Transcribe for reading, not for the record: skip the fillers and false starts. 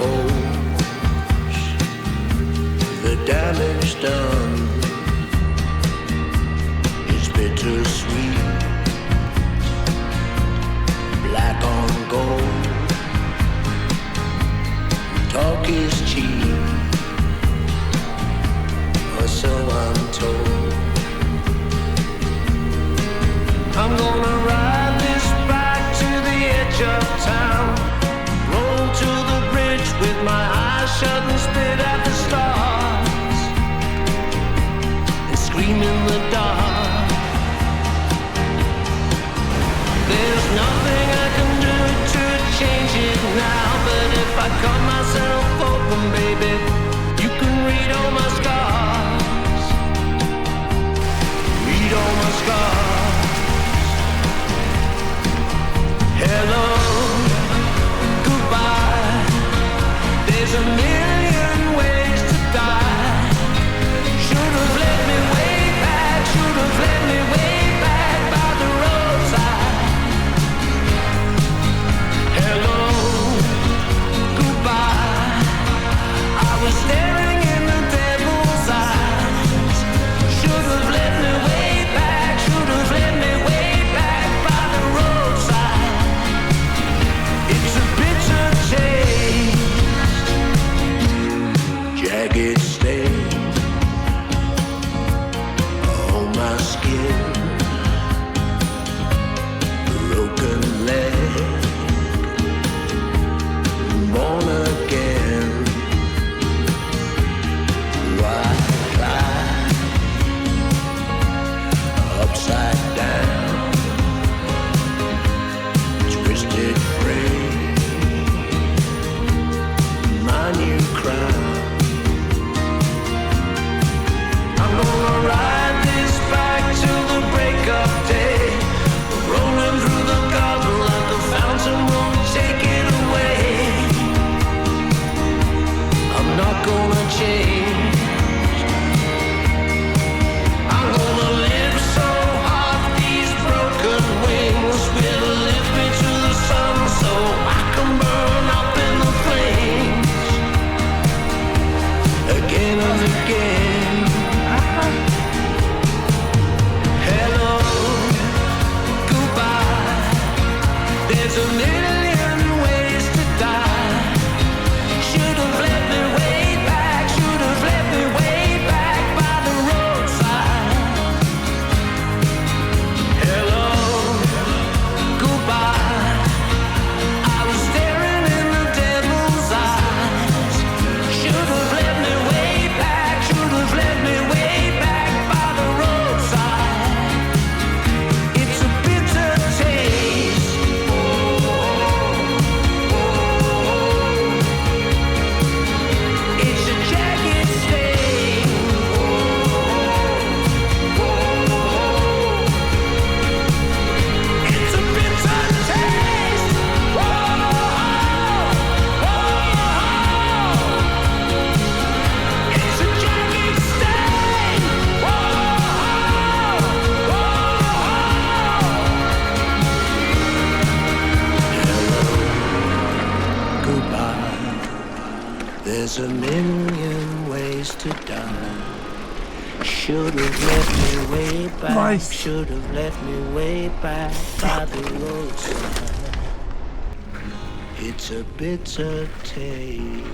coast, the damage done is bittersweet. Black on gold, talk is cheap, or so I'm told. I'm gonna ride this bike to the edge of town, roll to the bridge with my eyes shut and spit at the stars, and scream in the dark. There's nothing I can do to change it now, but if I cut myself open, baby, you can read all my scars, read all my scars. Hello, goodbye, there's a million ways to die. Should have let me way back, should have let me way back by the roadside. Hello, goodbye, I was staring in the devil's eyes. Should have let me way back, should have let me way back by the roadside. It's a bitter taste, jagged stain on my skin, broken leg, born again. Why lie upside down, twisted frame, my new crown. I'm gonna ride this back till the break of day, rolling through the garden like the fountain won't take it away. I'm not gonna change, I'm gonna live so hard these broken wings will lift me to the sun so I can burn up in the flames again and again. Hello, goodbye, there's a million ways to die. Should have let me way back, should have let me way back by the roadside. Hello, goodbye, I was staring in the devil's eyes. Should have let me way back, should have let me way back by the roadside. It's a bitter taste, it's a jagged stain. It's a bitter taste. It's a jagged stain. Hello, goodbye, there's a million ways to die. Should have let me way back, Nice. should have let me way back by the roadside. It's a bitter taste.